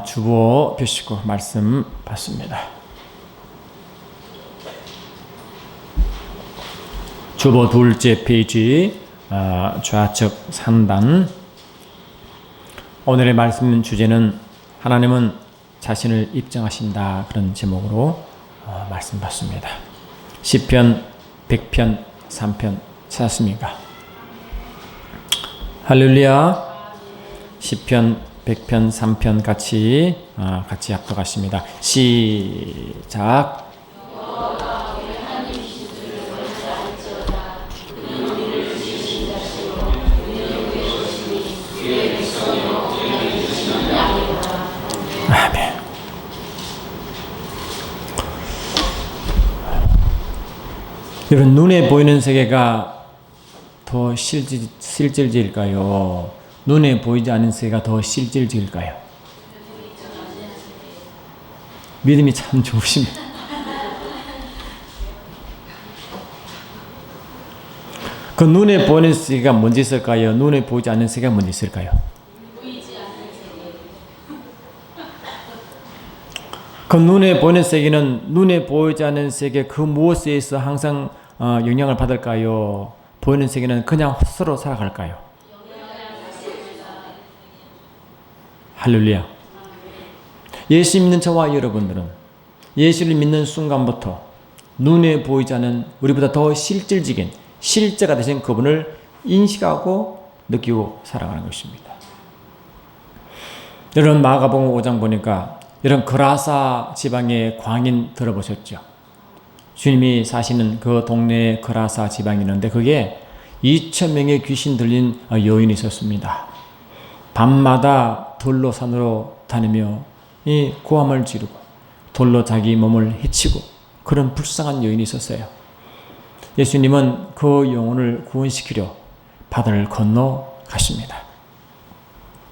주보 펴시고 말씀 받습니다. 주보 둘째 페이지 좌측 상단. 오늘의 말씀 주제는 하나님은 자신을 입증하신다, 그런 제목으로 말씀 받습니다. 시편 100편 3편 찾았습니까? 할렐루야. 시편 100편 3편 같이 합독하십니다. 시작. 아멘. 여러분, 눈에 보이는 세계가 더 실질적일까요? 눈에 보이지 않는 세계가 더 실질적일까요? 믿음이 참 좋으십니다. 그 눈에 보이는 세계가 뭔지 있을까요? 눈에 보이지 않는 세계가 뭔지 있을까요? 그 눈에 보이는 세계는 눈에 보이지 않는 세계 그 무엇에서 항상 영향을 받을까요? 보이는 세계는 그냥 스스로 살아갈까요? 할렐루야. 예수 믿는 저와 여러분들은 예수를 믿는 순간부터 눈에 보이지 않는 우리보다 더 실질적인 실제가 되신 그분을 인식하고 느끼고 살아가는 것입니다. 여러분, 마가복음 5장 보니까 이런 거라사 지방의 광인 들어보셨죠? 주님이 사시는 그 동네에 거라사 지방이 있는데 그게 2,000명의 귀신 들린 여인이 있었습니다. 밤마다 돌로 산으로 다니며 이 고함을 지르고 돌로 자기 몸을 해치고 그런 불쌍한 여인이 있었어요. 예수님은 그 영혼을 구원시키려 바다를 건너 가십니다.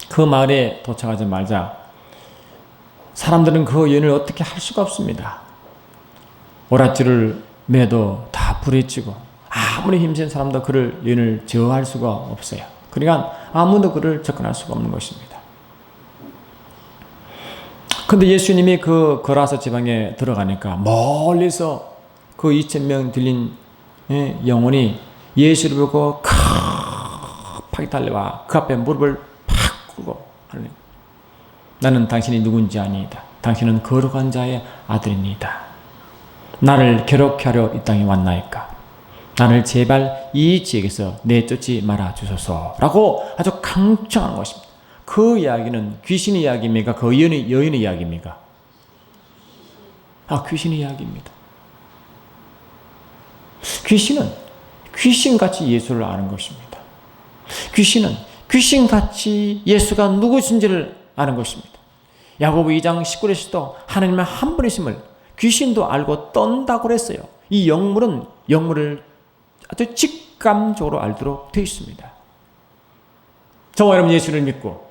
그 마을에 도착하자마자 사람들은 그 여인을 어떻게 할 수가 없습니다. 오랏줄을 매도 다 불에 찌고 아무리 힘센 사람도 그를 여인을 제어할 수가 없어요. 그러니까 아무도 그를 접근할 수가 없는 것입니다. 근데 예수님이 그 거라사 지방에 들어가니까 멀리서 그 2,000명 들린 영혼이 예수를 보고 급하게 달려와 그 앞에 무릎을 팍 꿇고 하느님, 나는 당신이 누군지 아니이다. 당신은 거룩한 자의 아들입니다. 나를 괴롭게 하려 이 땅에 왔나이까? 나를 제발 이 지역에서 내쫓지 말아 주소서 라고 아주 강청하는 것입니다. 그 이야기는 귀신의 이야기입니까? 그 여인의 이야기입니까? 귀신의 이야기입니다. 귀신은 귀신같이 예수를 아는 것입니다. 귀신은 귀신같이 예수가 누구신지를 아는 것입니다. 야고보 2장 19절에서도 하나님은 한 분이심을 귀신도 알고 떤다고 그랬어요. 이 영물은 영물을 아주 직감적으로 알도록 되어 있습니다. 저와 여러분, 예수를 믿고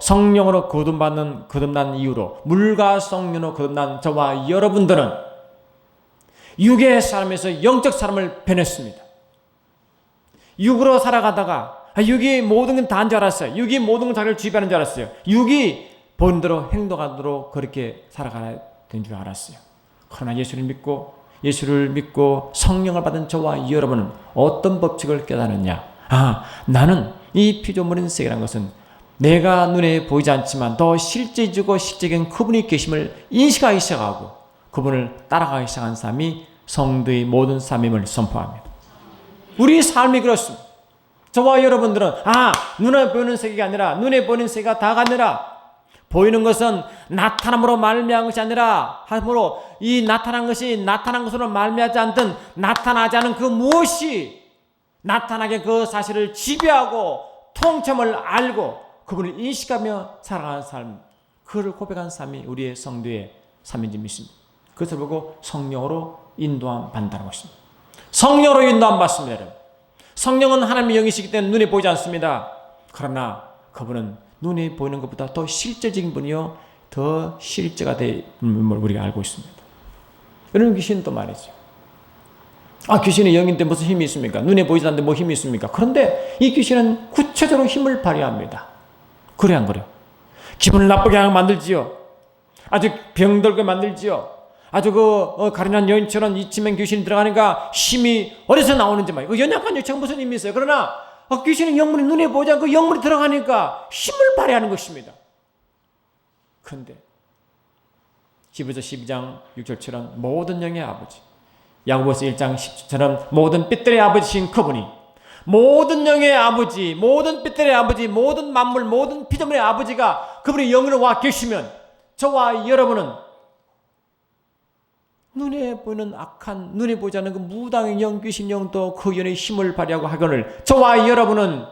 성령으로 거듭난 이후로 물과 성령으로 거듭난 저와 여러분들은 육의 사람에서 영적 사람을 변했습니다. 육으로 살아가다가 육이 모든 건 다인 줄 알았어요. 육이 모든 걸 자기를 지배하는 줄 알았어요. 육이 본 대로 행동하도록 그렇게 살아가야 되는 줄 알았어요. 그러나 예수를 믿고 성령을 받은 저와 여러분은 어떤 법칙을 깨달았냐? 나는 이 피조물인 세계라는 것은 내가 눈에 보이지 않지만 더 실제적이고 실제적인 그분이 계심을 인식하기 시작하고 그분을 따라가기 시작한 삶이 성도의 모든 삶임을 선포합니다. 우리 삶이 그렇습니다. 저와 여러분들은 눈에 보이는 세계가 아니라 눈에 보이는 세계가 다가 아니라 보이는 것은 나타남으로 말미암은 것이 아니라 함으로 이 나타난 것이 나타난 것으로 말미암지 않든 나타나지 않은 그 무엇이 나타나게 그 사실을 지배하고 통념을 알고 그분을 인식하며 살아가는 삶, 그를 고백한 삶이 우리의 성도의 삶인지 믿습니다. 그것을 보고 성령으로 인도함 받는다는 것입니다. 성령으로 인도함 받습니다. 여러분. 성령은 하나님의 영이시기 때문에 눈에 보이지 않습니다. 그러나 그분은 눈에 보이는 것보다 더 실제적인 분이요, 더 실제가 된 분을 우리가 알고 있습니다. 여러분, 귀신도 말이죠. 귀신의 영인데 무슨 힘이 있습니까? 눈에 보이지 않는데 뭐 힘이 있습니까? 그런데 이 귀신은 구체적으로 힘을 발휘합니다. 그래 안 그래요? 기분을 나쁘게 만들지요. 아주 병들게 만들지요. 아주 가련한 여인처럼 이치면 귀신이 들어가니까 힘이 어디서 나오는지 말이에요. 연약한 여체가 무슨 힘이 있어요? 그러나 귀신의 영물이 눈에 보지 않고 영물이 들어가니까 힘을 발휘하는 것입니다. 그런데 히브리서 12장 6절처럼 모든 영의 아버지, 야고보서 1장 10절처럼 모든 빛들의 아버지신 그분이, 모든 영의 아버지, 모든 빛들의 아버지, 모든 만물, 모든 피조물의 아버지가 그분이 영으로 와 계시면 저와 여러분은 눈에 보이는 악한, 눈에 보이지 않는 그 무당의 영, 귀신 영도 그 영의 힘을 발휘하고 하거늘 저와 여러분은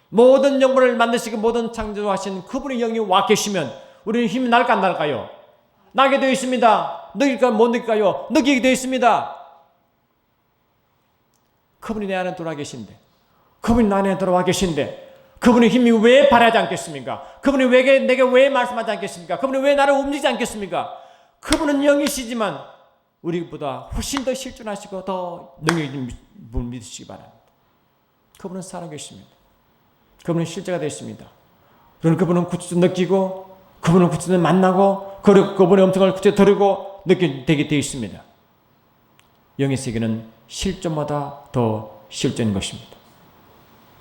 모든 영물을 만드시고 모든 창조하신 그분의 영이 와 계시면 우리는 힘이 날까 안 날까요? 나게 되어 있습니다. 느낄까요? 못 느낄까요? 느끼게 되어 있습니다. 그분이 내 안에 돌아와 계신데, 그분이 내 안에 돌아와 계신데 그분의 힘이 왜 발휘하지 않겠습니까? 그분이 내게 왜 말씀하지 않겠습니까? 그분이 왜 나를 움직이지 않겠습니까? 그분은 영이시지만 우리보다 훨씬 더 실존하시고 더 능력이 있는 분 믿으시기 바랍니다. 그분은 살아계십니다. 그분은 실제가 되십니다. 그러면 그분은 구체적으로 느끼고, 그분은 구체적으로 만나고, 그리고 그분의 음성을 구체적으로 들으고 느끼게 되어 있습니다. 영의 세계는 실존마다 더 실존인 것입니다.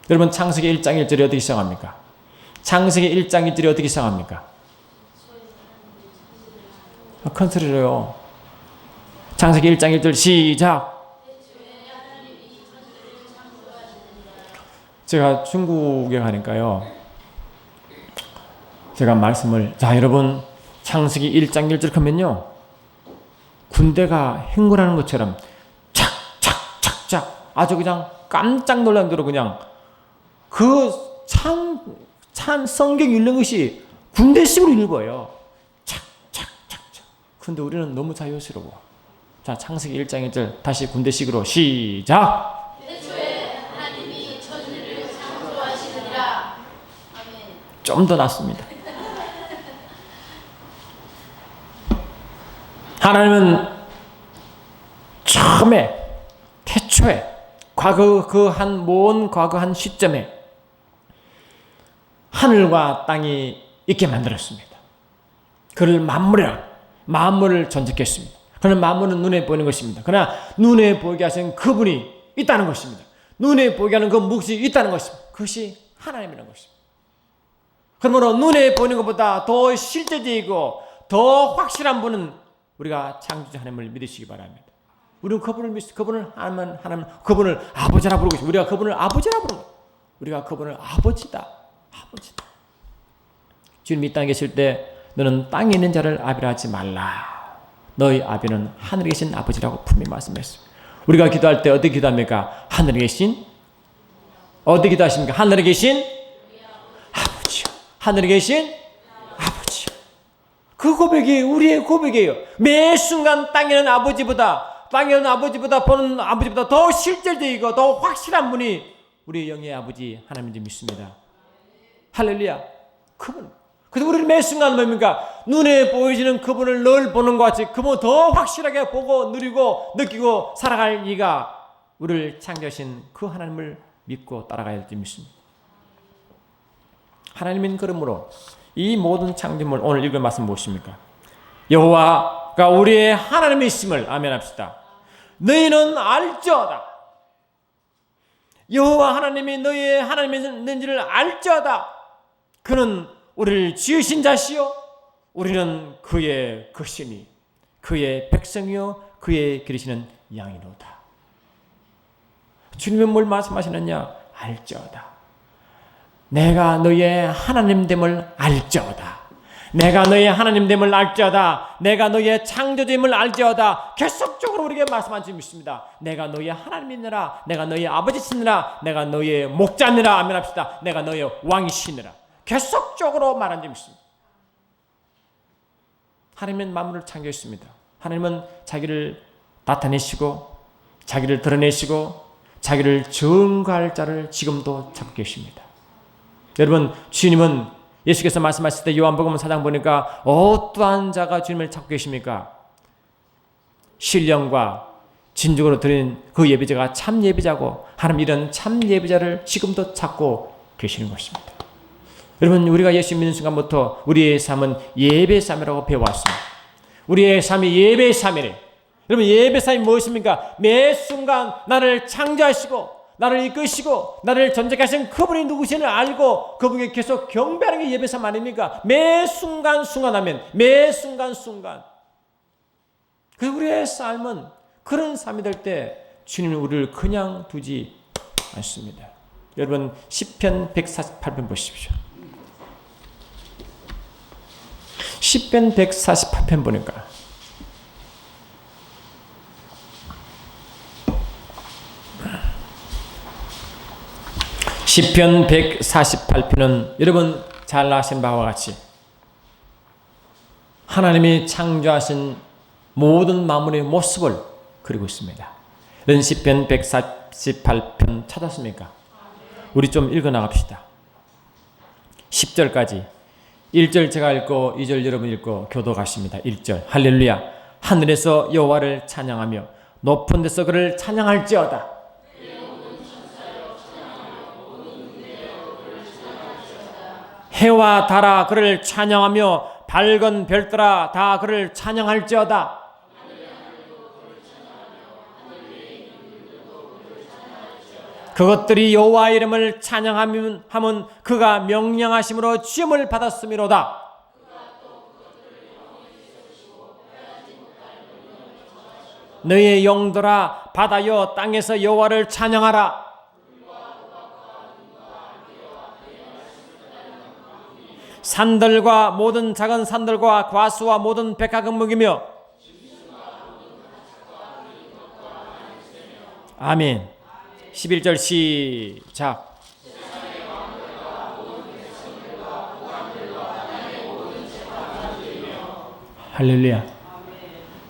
여러분, 창세기 1장 1절이 어떻게 시작합니까? 창세기 1장 1절이 어떻게 시작합니까? 큰 소리로요. 창세기 1장 1절 시작. 제가 중국에 가니까요, 제가 말씀을, 자 여러분, 창세기 1장 1절 하면요, 군대가 행군하는 것처럼 착착착착 아주 그냥 깜짝 놀랄 정도로 그냥 그 성경 읽는 것이 군대식으로 읽어요. 착착착착. 근데 우리는 너무 자유스러워. 자, 창세기 1장 1절 다시 군대식으로 시작. 애초에 하나님이 천지를 창조하시느니라. 아멘. 좀 더 낫습니다. 하나님은 처음에 태초에 과거 먼 과거 한 시점에 하늘과 땅이 있게 만들었습니다. 그를 만물을 전적했습니다. 그러나 만물은 눈에 보이는 것입니다. 그러나 눈에 보이게 하신 그분이 있다는 것입니다. 눈에 보이게 하는 그 몫이 있다는 것입니다. 그것이 하나님이라는 것입니다. 그러므로 눈에 보이는 것보다 더 실제적이고 더 확실한 분은 우리가 창조주 하나님을 믿으시기 바랍니다. 우리는 그분을 믿습니다. 그분을 아버지라 부르고 있습니다. 우리가 그분을 아버지라 부르고, 우리가 그분을 아버지다. 주님 이 땅에 계실 때 너는 땅에 있는 자를 아비라 하지 말라. 너희 아비는 하늘에 계신 아버지라고 분명히 말씀했습니다. 우리가 기도할 때 어떻게 기도합니까? 하늘에 계신, 어떻게 기도하십니까? 하늘에 계신 아버지요. 하늘에 계신 아버지요. 그 고백이 우리의 고백이에요. 매 순간 땅에 있는 아버지보다 보는 아버지보다 더 실질적이고 더 확실한 분이 우리 영의 아버지 하나님을 믿습니다. 할렐루야. 그분. 그래서 우리는 매 순간 뭡니까? 눈에 보이시는 그분을 늘 보는 것 같이 그분 더 확실하게 보고 누리고 느끼고 살아갈 이가 우리를 창조하신 그 하나님을 믿고 따라가야 될 줄 믿습니다. 하나님은 그러므로 이 모든 창조물, 오늘 읽을 말씀 무엇입니까? 여호와가 우리의 하나님이 있음을 아멘합시다. 너희는 알지어다. 여호와 하나님이 너희의 하나님이 있는지를 알지어다. 그는 우리를 지으신 자시요 우리는 그의 것이니 그의 백성이요 그의 기르시는 양이로다. 주님은 뭘 말씀하시느냐? 알지어다. 내가 너의 하나님됨을 알지어다. 내가 너의 하나님됨을 알지어다. 내가 너의 창조됨을 알지어다. 계속적으로 우리에게 말씀하신 줄 믿습니다. 내가 너의 하나님이니라. 내가 너의 아버지시니라. 내가 너의 목자니라. 아멘합시다. 내가 너의 왕이시니라. 계속적으로 말한 줄 믿습니다. 하나님은 만물을 창조했습니다. 하나님은 자기를 나타내시고 자기를 드러내시고 자기를 증거할 자를 지금도 찾고 계십니다. 여러분, 주님은 예수께서 말씀하실 때 요한복음 4장 보니까 어떠한 자가 주님을 찾고 계십니까? 신령과 진정으로 드린 그 예배자가 참 예배자고 하나님 이런 참 예배자를 지금도 찾고 계시는 것입니다. 여러분, 우리가 예수 믿는 순간부터 우리의 삶은 예배의 삶이라고 배워왔습니다. 우리의 삶이 예배의 삶이래. 여러분, 예배의 삶이 무엇입니까? 매 순간 나를 창조하시고 나를 이끄시고 나를 존재케 하신 그분이 누구신지를 알고 그분께 계속 경배하는 게 예배의 삶 아닙니까? 매 순간순간 하면 매 순간순간. 그래서 우리의 삶은 그런 삶이 될 때 주님은 우리를 그냥 두지 않습니다. 여러분, 시편 148편 보십시오. 시편 148편 보니까 시편 148편은 여러분 잘 아신 바와 같이 하나님이 창조하신 모든 만물의 모습을 그리고 있습니다. 이런 시편 148편 찾았습니까? 우리 좀 읽어 나갑시다. 10절까지 1절 제가 읽고 2절 여러분 읽고 교도가십니다. 1절 할렐루야. 하늘에서 여호와를 찬양하며 높은 데서 그를 찬양할지어다. 해와 달아 그를 찬양하며 밝은 별들아 다 그를 찬양할지어다. 그것들이 여호와 이름을 찬양하면 그가 명령하심으로 지음을 받았음이로다. 너희의 영들아 바다여 땅에서 여호와를 찬양하라. 산들과 모든 작은 산들과 과수와 모든 백화금목이며 아멘. 11절 시작. 할렐루야.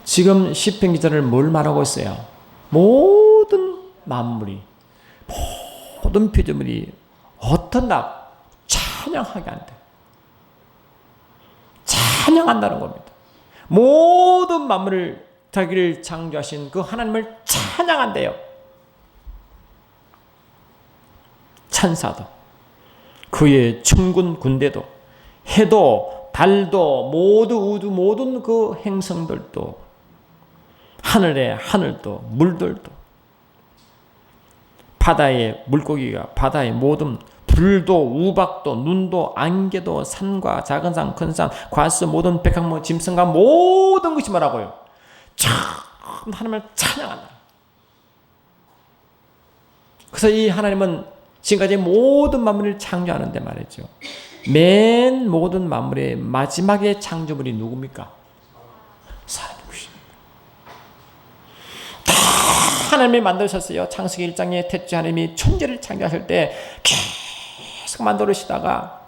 지금 시편 기자를 뭘 말하고 있어요? 모든 만물이 모든 피조물이 어떤 날 찬양하게 한다. 찬양한다는 겁니다. 모든 만물을 자기를 창조하신 그 하나님을 찬양한대요. 천사도 그의 천군 군대도 해도 달도 모두 우주 모든 그 행성들도 하늘의 하늘도 물들도 바다의 물고기가 바다의 모든 불도 우박도 눈도 안개도 산과 작은 산 큰 산 과수 모든 백합목 짐승과 모든 것이 뭐라고요? 참 하나님을 찬양한다. 그래서 이 하나님은 지금까지 모든 만물을 창조하는데 말이죠. 맨 모든 만물의 마지막에 창조물이 누굽니까? 사람이십니다. 다 하나님이 만드셨어요. 창세기 1장에 태초에 하나님이 천지를 창조하실 때 계속 만들으시다가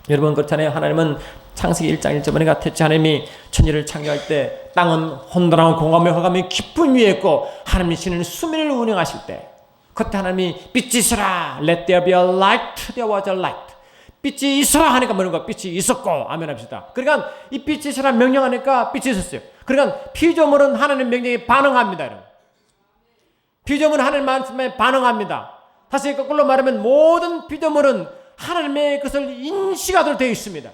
여러분 그렇잖아요. 하나님은 창세기 1장 1절 보니까 태초에 하나님이 천지를 창조할 때 땅은 혼돈하고 공허하며 흑암이 깊은 위에 있고 하나님이 신은 수면을 운영하실 때 그때 하나님이 빛이 있으라 let there be a light there was a light 빛이 있어라 하니까 뭐는 거 빛이 있었고 아멘 합시다. 그러니까 이 빛이 있으라 명령하니까 빛이 있었어요. 그러니까 피조물은 하나님 명령에 반응합니다. 여러분. 피조물은 하나님 말씀에 반응합니다. 다시 거꾸로 말하면 모든 피조물은 하나님의 것을 인식하도록 되어 있습니다.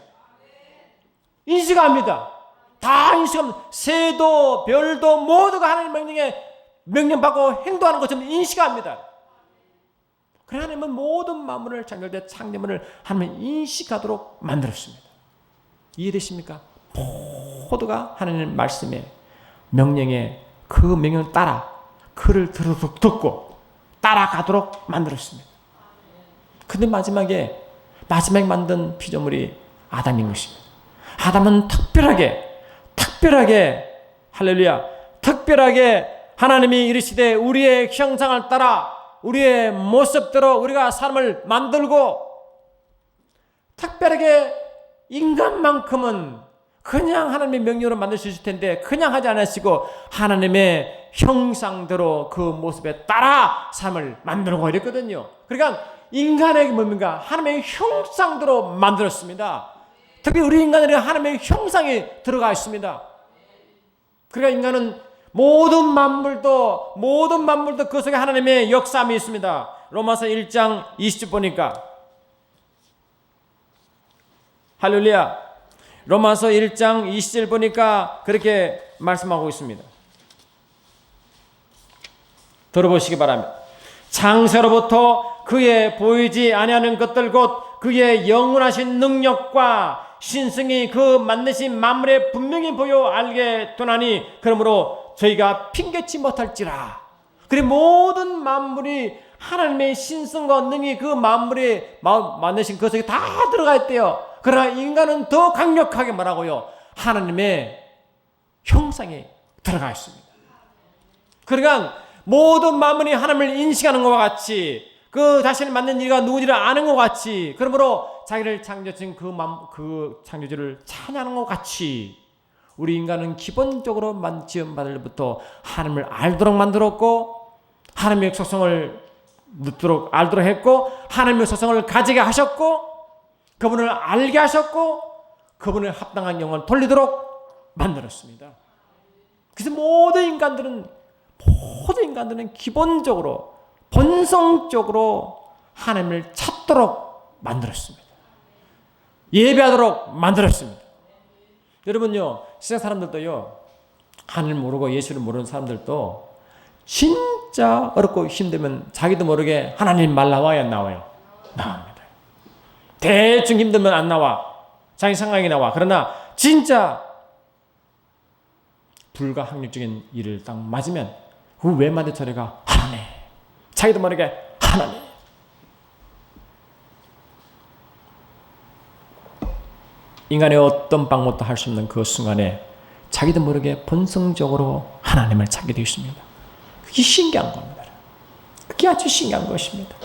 인식합니다. 다 인식합니다. 새도 별도 모두가 하나님 명령에 명령받고 행동하는 것처럼 인식합니다. 그래 하나님은 모든 만물을 창조할 때 창조물을 하나님은 인식하도록 만들었습니다. 이해되십니까? 모두가 하나님 말씀에 명령에 그 명령을 따라 그를 듣고 따라가도록 만들었습니다. 근데 마지막에 만든 피조물이 아담인 것입니다. 아담은 특별하게 할렐루야 특별하게 하나님이 이르시되 우리의 형상을 따라 우리의 모습대로 우리가 사람을 만들고 특별하게 인간만큼은 그냥 하나님의 명령으로 만들 수 있을 텐데 그냥 하지 않으시고 하나님의 형상대로 그 모습에 따라 사람을 만들고 이랬거든요. 그러니까 인간에게 뭡니까? 하나님의 형상대로 만들었습니다. 특히 우리 인간에게 하나님의 형상이 들어가 있습니다. 그러니까 인간은 모든 만물도 그 속에 하나님의 역사함이 있습니다. 로마서 1장 20절 보니까 할렐루야. 로마서 1장 20절 보니까 그렇게 말씀하고 있습니다. 들어보시기 바랍니다. 창세로부터 그의 보이지 아니하는 것들 곧 그의 영원하신 능력과 신성이 그 만드신 만물에 분명히 보여 알게 되나니 그러므로 저희가 핑계치 못할지라. 그래 모든 만물이 하나님의 신성과 능이 그 만물에 만드신 그 속에 다 들어가 있대요. 그러나 인간은 더 강력하게 말하고요, 하나님의 형상에 들어가 있습니다. 그러니까 모든 만물이 하나님을 인식하는 것과 같이 그 자신을 만든 이가 누구지를 아는 것 같이 그러므로 자기를 창조하신 그 창조주를 찬양하는 것 같이 우리 인간은 기본적으로 지음받을 때부터 하나님을 알도록 만들었고 하나님의 속성을 묻도록 알도록 했고 하나님의 속성을 가지게 하셨고 그분을 알게 하셨고 그분을 합당한 영을 돌리도록 만들었습니다. 그래서 모든 인간들은 기본적으로 본성적으로 하나님을 찾도록 만들었습니다. 예배하도록 만들었습니다. 여러분요, 세상 사람들도요, 하나님 모르고 예수를 모르는 사람들도 진짜 어렵고 힘들면 자기도 모르게 하나님 말 나와야 나와요. 나옵니다. 대충 힘들면 안 나와. 자기 상황이 나와. 그러나 진짜 불가항력적인 일을 딱 맞으면 그 외마디 처리가 하나님. 자기도 모르게 하나님. 인간의 어떤 방법도 할 수 없는 그 순간에 자기도 모르게 본성적으로 하나님을 찾게 되어 있습니다. 그게 신기한 겁니다. 그게 아주 신기한 것입니다.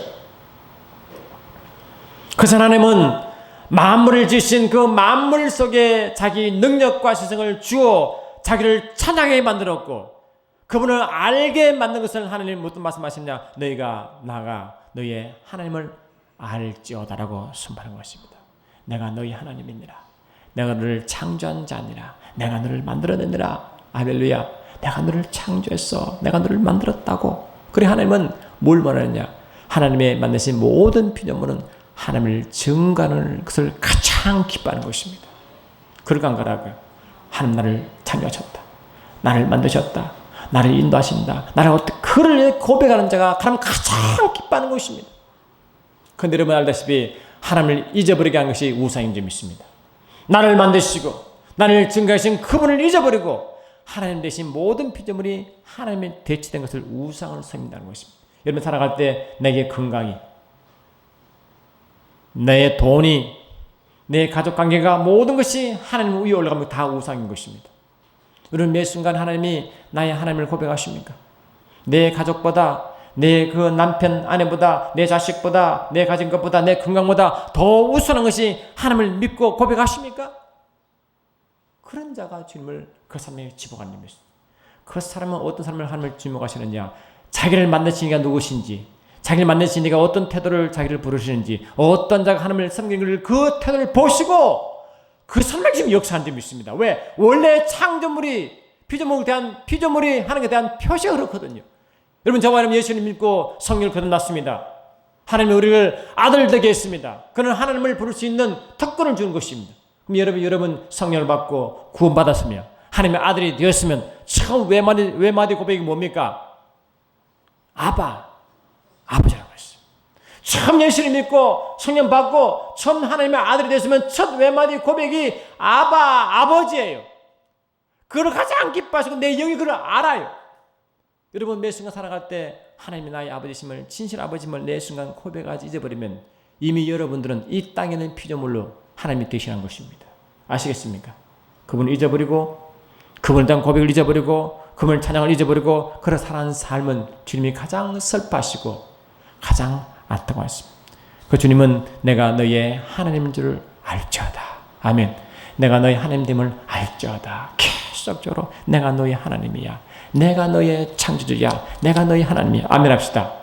그래서 하나님은 만물을 지으신 그 만물 속에 자기 능력과 시성을 주어 자기를 찬양하게 만들었고 그분을 알게 만든 것을 하나님 무슨 말씀하시냐? 너희가 나가 너희의 하나님을 알지어다라고 선포하는 것입니다. 내가 너희 하나님이니라. 내가 너를 창조한 자니라. 내가 너를 만들어내니라. 할렐루야. 내가 너를 창조했어. 내가 너를 만들었다고. 그래 하나님은 뭘 말하느냐? 하나님의 만드신 모든 피조물은 하나님을 증거하는 것을 가장 기뻐하는 것입니다. 그러간 거라고요. 하나님 나를 창조하셨다. 나를 만드셨다. 나를 인도하신다. 나를 어떻게 그를 고백하는 자가 하나님 가장 기뻐하는 것입니다. 그런데 여러분 알다시피 하나님을 잊어버리게 한 것이 우상인 점이 있습니다. 나를 만드시고 나를 증거하신 그분을 잊어버리고 하나님 대신 모든 피조물이 하나님의 대치된 것을 우상을 섬긴다는 것입니다. 여러분 살아갈 때 내게 건강이, 내 돈이, 내 가족관계가 모든 것이 하나님 위에 올라가면 다 우상인 것입니다. 여러분 매 순간 하나님이 나의 하나님을 고백하십니까? 내 가족보다, 내 그 남편, 아내보다, 내 자식보다, 내 가진 것보다, 내 건강보다 더 우선한 것이 하나님을 믿고 고백하십니까? 그런 자가 주님을 그 사람에게 지목하는 것입니다. 그 사람은 어떤 사람을 하나님을 지목하시느냐? 자기를 만드신 이가 누구신지, 자기를 만드신 이가 어떤 태도를 자기를 부르시는지, 어떤 자가 하나님을 섬기는 그 태도를 보시고 그 사람에게 지금 역사한 점이 있습니다. 왜? 원래 창조물이 피조물이 하나님에 대한 표시가 그렇거든요. 여러분 저와 여러분 예수님 믿고 성령을 거듭났습니다. 하나님이 우리를 아들 되게 했습니다. 그는 하나님을 부를 수 있는 특권을 주는 것입니다. 그럼 여러분 성령을 받고 구원받았으며 하나님의 아들이 되었으면 처음 외마디 고백이 뭡니까? 아버지라고 했어요. 처음 예수님 믿고 성령 받고 처음 하나님의 아들이 됐으면 첫 외마디 고백이 아버지예요. 그걸 가장 기뻐하시고 내 영이 그걸 알아요. 여러분 매 순간 살아갈 때 하나님이 나의 아버지심을 진실 아버지심을 내 순간 고백하지 잊어버리면 이미 여러분들은 이 땅에 있는 피조물로 하나님이 되시는 것입니다. 아시겠습니까? 그분을 잊어버리고 그분에 대한 고백을 잊어버리고 그분을 찬양을 잊어버리고 그런 살아가는 삶은 주님이 가장 슬퍼하시고 가장 안타까웠습니다. 그 주님은 내가 너의 하나님인 줄 알지어다. 아멘. 내가 너의 하나님됨을 알지어다. 계속적으로 내가 너의 하나님이야. 내가 너의 창조주야. 내가 너의 하나님이야. 아멘 합시다.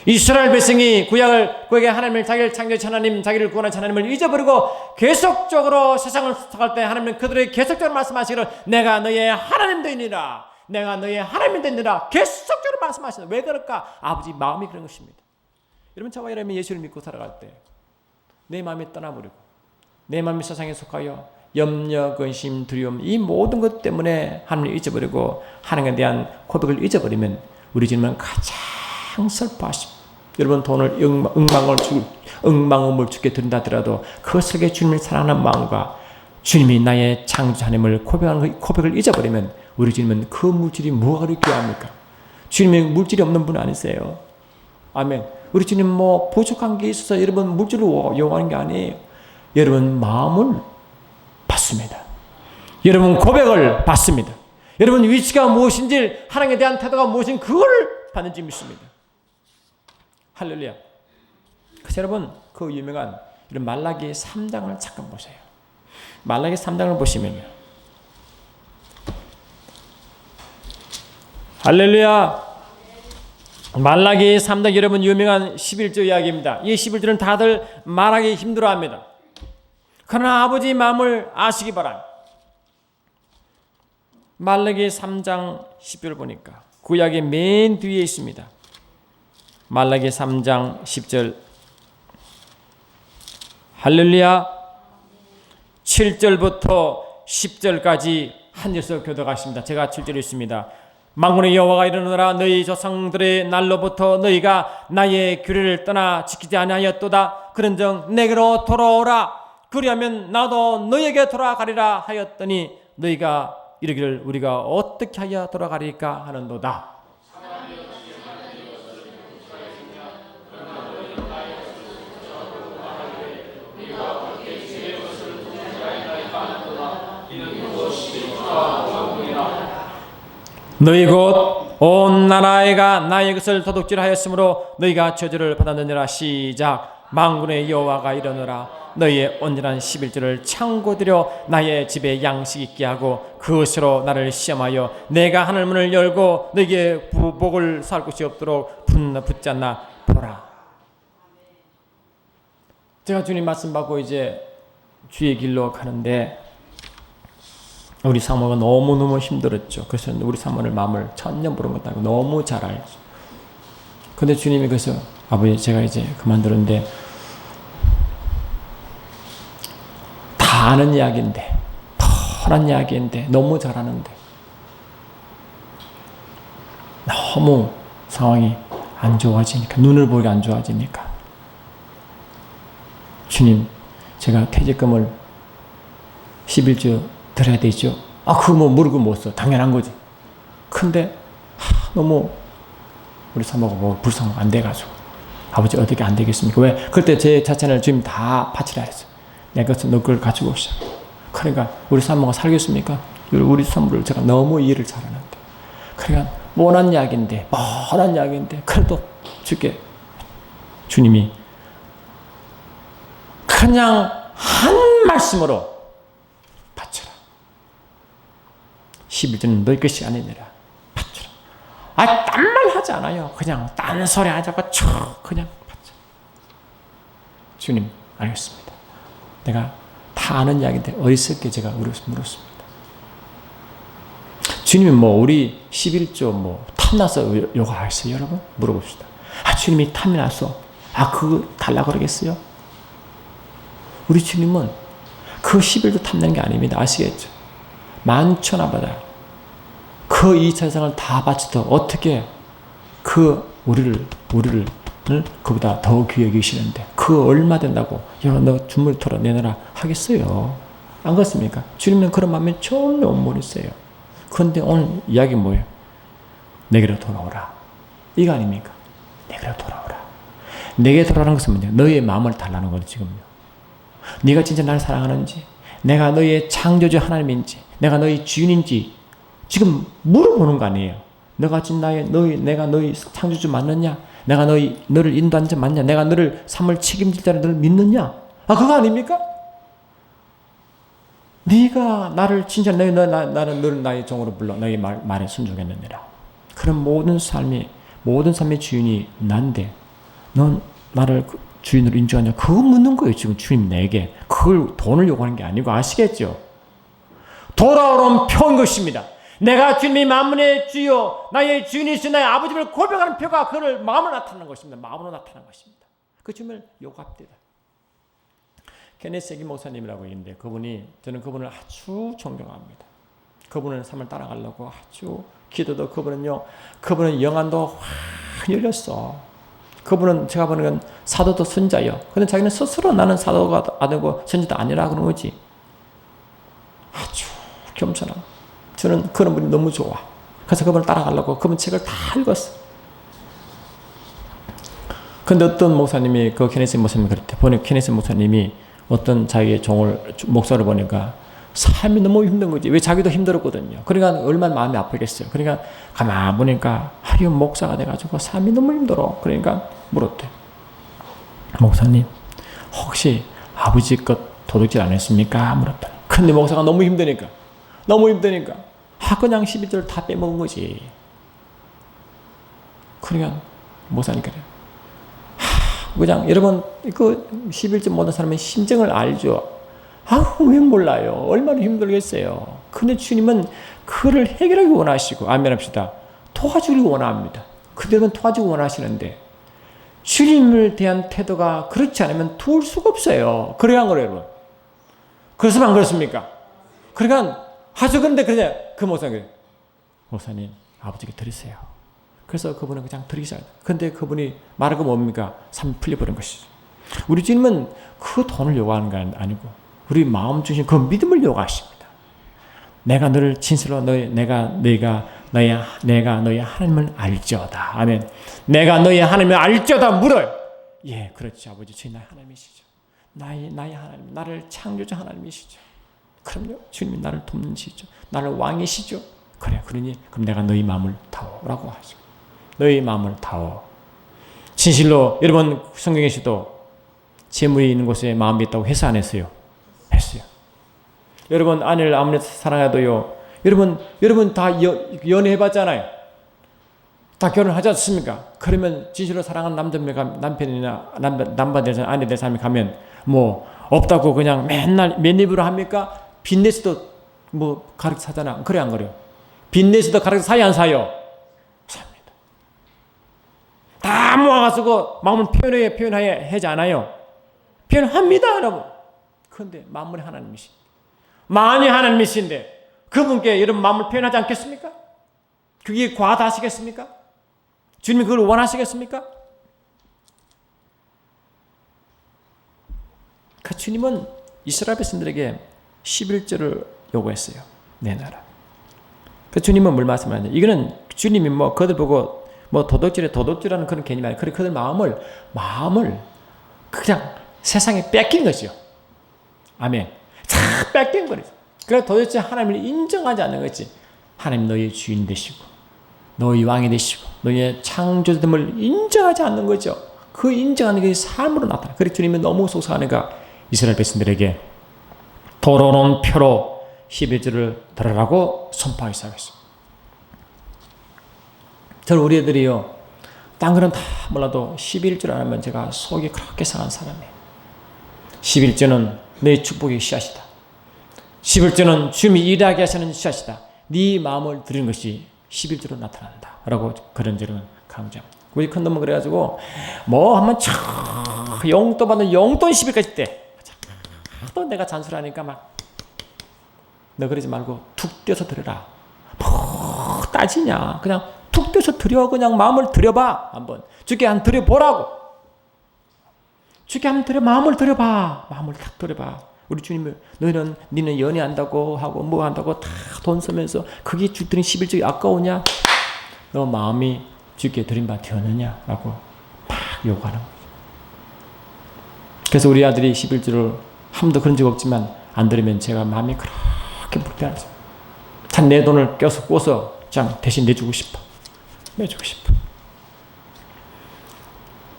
이스라엘 백성이 구약의 하나님을 자기를 창조하신 하나님, 자기를 구원하신 하나님을 잊어버리고 계속적으로 세상을 살아갈 때 하나님은 그들에게 계속적으로 말씀하시기를 내가 너의 하나님 되니라. 내가 너의 하나님 되니라. 계속적으로 말씀하시는. 왜 그럴까? 아버지 마음이 그런 것입니다. 여러분 저와 여러분이 예수를 믿고 살아갈 때 내 마음이 떠나버리고 내 마음이 세상에 속하여 염려, 근심, 두려움 이 모든 것 때문에 하나님을 잊어버리고 하나님에 대한 고백을 잊어버리면 우리 주님은 가장 슬퍼하십니다. 여러분 돈을 억만금을 주께 드린다 하더라도 그것을 주님을 사랑하는 마음과 주님이 나의 창조주 하나님을 고백하는 고백을 잊어버리면 우리 주님은 그 물질이 뭐가 그렇게 귀합니까? 주님이 물질이 없는 분 아니세요? 아멘. 우리 주님 뭐 부족한 게 있어서 여러분 물질을 요구하는 게 아니에요. 여러분 마음을 받습니다. 여러분 고백을 받습니다. 여러분 위치가 무엇인지 하나님에 대한 태도가 무엇인지 그걸 받는지 믿습니다. 할렐루야. 그래서 여러분 그 유명한 이런 말라기 3장을 잠깐 보세요. 말라기 3장을 보시면요. 할렐루야. 말라기 3장 여러분 유명한 11조 이야기입니다. 이 11조는 다들 말하기 힘들어합니다. 그러나 아버지 마음을 아시기 바랍니다. 말라기 3장 10절 보니까 그 이야기 맨 뒤에 있습니다. 말라기 3장 10절 할렐루야. 7절부터 10절까지 한 절씩 교독하십니다. 제가 7절 읽습니다. 만군의 여호와가 이르노라 너희 조상들의 날로부터 너희가 나의 규례를 떠나 지키지 아니하였도다. 그런즉 내게로 돌아오라. 그리하면 나도 너희에게 돌아가리라 하였더니 너희가 이르기를 우리가 어떻게 하여 돌아가리까 하는도다. 너희 곧 온 나라에가 나의 것을 도둑질하였으므로 너희가 저주를 받았느니라. 시작. 만군의 여호와가 이르노라 너희의 온전한 11조를 창고들여 나의 집에 양식 있게 하고 그것으로 나를 시험하여 내가 하늘 문을 열고 너희에게 복을 살 곳이 없도록 붙잡나 보라. 제가 주님 말씀 받고 이제 주의 길로 가는데 우리 사모가 너무너무 힘들었죠. 그래서 우리 사모를 마음을 천년 부른 것 같다고 너무 잘 알죠. 근데 주님이 그래서 아버지 제가 이제 그만두는데 다 아는 이야기인데 뻔한 이야기인데 너무 잘하는데 너무 상황이 안 좋아지니까 눈을 보기 안 좋아지니까 주님 제가 퇴직금을 11조 드려야 되죠. 그거 뭐 모르고 못 써. 당연한 거지. 근데 너무 우리 사모가 뭐 불쌍하고 안 돼가지고 아버지 어떻게 안 되겠습니까? 왜? 그때 제 자산을 주님 다 바치라 했어. 내가 너 그걸 가지고 오시자. 그러니까 우리 사모가 살겠습니까? 우리 사모를 제가 너무 이해를 잘하는데 그러니까 뻔한 이야기인데 뻔한 이야기인데 그래도 주님이 그냥 한 말씀으로 11조는 너희 것이 아니니라. 바쳐라. 딴 말 하지 않아요. 그냥 딴 소리 하자고 그냥 바쳐라. 주님 알겠습니다. 내가 다 아는 이야기인데 어리석게 제가 물었습니다. 주님이 뭐 우리 11조 뭐 탐나서 요구하겠어요 여러분? 물어봅시다. 주님이 탐이 나서 그거 달라고 그러겠어요? 우리 주님은 그 11조 탐내는 게 아닙니다. 아시겠죠? 만천하바다 그 이 세상을 다 바쳐도 어떻게 우리를 그보다 더 귀히 여기시는데 그 얼마 된다고 너 주물 털어내놔라 하겠어요? 안 그렇습니까? 주님은 그런 마음이 전혀 못 있어요. 그런데 오늘 이야기 뭐예요? 내게로 돌아오라. 이거 아닙니까? 내게로 돌아오라. 내게 돌아오는 것은 뭐냐? 너희의 마음을 달라는 거죠 지금요. 네가 진짜 나를 사랑하는지 내가 너희의 창조주 하나님인지 내가 너희 주인인지 지금 물어보는 거 아니에요. 너가 진짜 내가 너희 창조주 맞느냐? 내가 너를 인도한 자 맞냐? 내가 너를 삶을 책임질 자를 너를 믿느냐? 그거 아닙니까? 네가 나를 진짜 너를 나의 종으로 불러 너희 말에 순종했느니라. 그런 모든 삶의 주인이 난데 넌 나를 주인으로 인정하냐? 그거 묻는 거예요 지금 주님 내게. 그걸 돈을 요구하는 게 아니고 아시겠죠? 돌아오는 표인 것입니다. 내가 주님이 만물의 주요 나의 주인이신 나의 아버지를 고백하는 표가 그를 마음으로 나타나는 것입니다. 마음으로 나타나는 것입니다. 그 주님을 요구합니다. 케네세기 목사님이라고 있는데 저는 그분을 아주 존경합니다. 그분의 삶을 따라가려고 아주 기도도 그분은 영안도 확 열렸어. 그분은 제가 보는 건 사도도 선자요. 근데 자기는 스스로 나는 사도가 아니고 선지도 아니라 그런 거지. 아주 겸손함. 저는 그런 분이 너무 좋아. 그래서 그분을 따라가려고 그분 책을 다 읽었어. 근데 어떤 목사님이 케네스 목사님 그랬대. 보니 케네스 목사님이 어떤 자기의 목사를 보니까 삶이 너무 힘든 거지. 왜 자기도 힘들었거든요. 그러니까 얼마나 마음이 아프겠어요. 그러니까 가만 보니까 하리온 목사가 돼가지고 삶이 너무 힘들어. 그러니까 물었대. 목사님 혹시 아버지 것 도둑질 안 했습니까? 물었다. 근데 목사가 너무 힘드니까 그냥 12절 다 빼먹은 거지. 그러니까 목사님 그래. 그냥 여러분 그 11절 모든 사람의 심정을 알죠. 왜 몰라요. 얼마나 힘들겠어요. 근데 주님은 그를 해결하기 원하시고 아멘합시다. 도와주기 원합니다. 그들은 도와주기 원하시는데 주님을 대한 태도가 그렇지 않으면 도울 수가 없어요. 그래야 한 거예요, 여러분. 그래서만 안 그렇습니까? 그러니까 근데 그냥 그 목사님 아버지께 드리세요. 그래서 그분은 그냥 드리기 시작해요. 근데 그분이 말한 거 뭡니까? 삶이 풀려버린 것이죠. 우리 주님은 그 돈을 요구하는 건 아니고 우리 마음 주신 그 믿음을 요구하십니다. 내가 너를 진실로 내가 너희 하나님을 알지어다. 아멘. 내가 너희 하나님을 알지어다 물어요. 예, 그렇지 아버지. 주님 나의 하나님이시죠. 나의 하나님, 나를 창조자 하나님이시죠. 그럼요. 주님이 나를 돕는시죠. 나를 왕이시죠. 그러니 그럼 내가 너희 마음을 다오라고 하죠. 너희 마음을 다오. 진실로 여러분 성경에서도 재물이 있는 곳에 마음이 있다고 해서 안 했어요? 했어요. 여러분 아내를 아무리 사랑해도요. 여러분 다 연애해봤잖아요. 다 결혼하지 않습니까? 그러면 진실로 사랑하는 남편이나 남편 되는 아내 될 사람이 가면 뭐 없다고 그냥 맨날 맨입으로 합니까? 빚내서도 뭐 가르쳐 사잖아. 그래 안 그래요? 빚내서도 가르쳐 사요 안 사요? 삽니다. 다 모아가지고 마음을 표현하지 않아요? 표현합니다 여러분. 그런데 마음이 하나님이시. 마음이 하나님이신데 그분께 여러분 마음을 표현하지 않겠습니까? 그게 과다하시겠습니까? 주님이 그걸 원하시겠습니까? 그 주님은 이스라엘 백성들에게 11절을 요구했어요. 내놔라. 그 주님은 뭘 말씀하냐? 이거는 주님이 그들 보고 도둑질하는 그런 개념이 아니라 그들 마음을 그냥 세상에 뺏긴 거죠. 아멘. 다 뺏긴 거죠. 그래서 도대체 하나님을 인정하지 않는 거지. 하나님 너희의 주인 되시고 너희 왕이 되시고 너희의 창조됨을 인정하지 않는 거죠. 그 인정하는 게 삶으로 나타나. 그래서 주님이 너무 속상하니까 이스라엘 백성들에게 도로는 표로 11절을 들으라고 선포하기 시작했습니다. 저는 우리 애들이요. 딴 거는 다 몰라도 11절 안 하면 제가 속이 그렇게 상한 사람이에요. 11절은 내 축복의 씨앗이다. 11절은 주님이 일하게 하시는 씨앗이다. 네 마음을 드리는 것이 11절로 나타난다. 라고 그런 절은 강조합니다. 우리 큰 놈은 그래가지고 한번 용돈 받는 용돈 10일까지 때 또 내가 잔소리하니까 너 그러지 말고 툭 떼서 드려라. 따지냐. 그냥 툭 떼서 드려. 그냥 마음을 드려봐. 한번 주께 한 드려보라고. 주께 한번 마음을 드려봐. 마음을 딱 드려봐. 우리 주님이 니는 연애한다고 하고 뭐 한다고 다 돈 쓰면서 그게 주 드린 11절이 아까우냐? 너 마음이 주께 드린 바 되었느냐? 라고 막 요구하는 거죠. 그래서 우리 아들이 11절을 한 번도 그런 적 없지만 안 들으면 제가 마음이 그렇게 불편하죠. 내 돈을 꿔서 대신 내주고 싶어.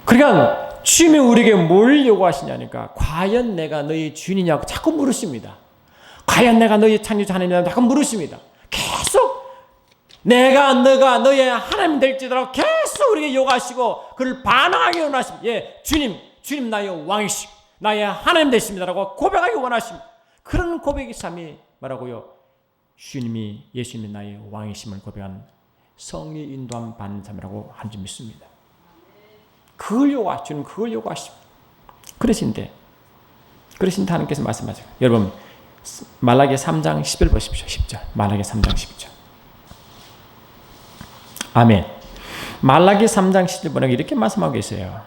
그러니까 주님이 우리에게 뭘 요구하시냐니까 과연 내가 너희 주인이냐고 자꾸 물으십니다. 과연 내가 너희 창조자 하나님이냐고 자꾸 물으십니다. 계속 너가 너의 하나님 될지도록 계속 우리에게 요구하시고 그를 반항하게 원하십니다. 예, 주님 나의 왕이시고 나의 하나님 되십니다라고 고백하기 원하십니다. 그런 고백의 삶이 뭐라고요? 주님이 예수님이 나의 왕이심을 고백한 성의 인도함 받는 삶이라고 한 줄 믿습니다. 그걸 요구하십니다. 그러신데 그러신다 하나님께서 말씀하세요. 여러분 말라기 3장 10절 보십시오. 10절. 말라기 3장 10절. 아멘. 말라기 3장 10절 보면 이렇게 말씀하고 계세요.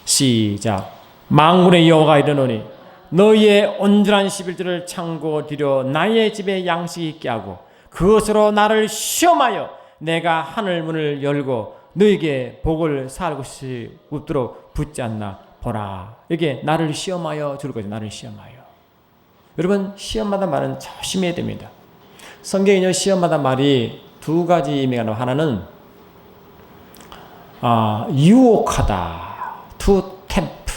시작. 만군의 여호와가 이르노니 너희의 온전한 11조를 창고 드려 나의 집에 양식이 있게 하고 그것으로 나를 시험하여 내가 하늘 문을 열고 너희에게 복을 살 곳이 없도록 붙지 않나 보라. 이게 나를 시험하여 줄 거죠. 나를 시험하여. 여러분 시험마다 말은 조심해야 됩니다. 성경에는 시험마다 말이 두 가지 의미가 나와. 하나는 유혹하다. to tempt.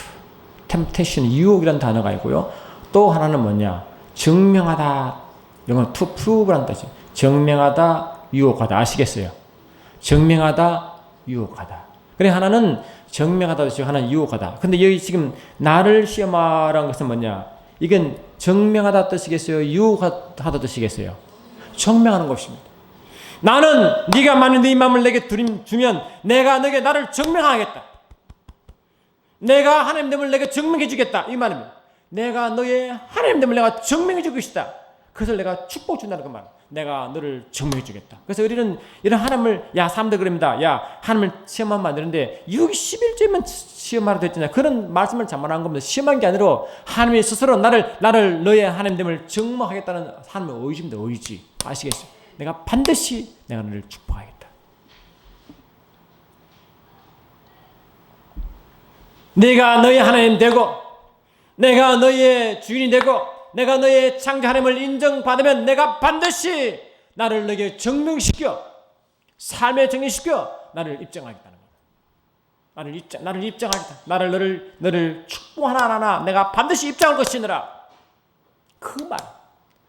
temptation, 유혹이라는 단어가 있고요. 또 하나는 뭐냐? 증명하다. 영어로 to prove라는 뜻이에요. 증명하다, 유혹하다. 아시겠어요? 증명하다, 유혹하다. 그래 하나는 증명하다 뜻이고 하나는 유혹하다. 근데 여기 지금 나를 시험하라는 것은 뭐냐? 이건 증명하다 뜻이겠어요? 유혹하다 뜻이겠어요? 증명하는 것입니다. 나는 네가 만약 네 마음을 내게 주면 내가 너에게 나를 증명하겠다. 내가 하나님됨을 내게 증명해 주겠다. 이 말입니다. 내가 너의 하나님됨을 내가 증명해 줄 것이다. 그것을 내가 축복 준다는 그 말. 내가 너를 증명해 주겠다. 그래서 우리는 이런 하나님을 사람들 그럽니다. 하나님을 시험하면 안 되는데 11조만 시험하라 됐잖아요. 그런 말씀을 잘못한 겁니다. 시험한 게 아니라 하나님이 스스로 나를 너의 하나님됨을 증명하겠다는 하나님의 의지입니다. 의지. 아시겠어요? 내가 반드시 내가 너를 축복하겠다. 내가 너의 하나님 되고 내가 너의 주인이 되고 내가 너의 창조 하나님을 인정받으면 내가 반드시 나를 너에게 증명시켜 삶에 증명시켜 나를 입증하겠다는 거다. 나를 입증하겠다. 너를 축복하나 내가 반드시 입증할 것이니라. 그 말.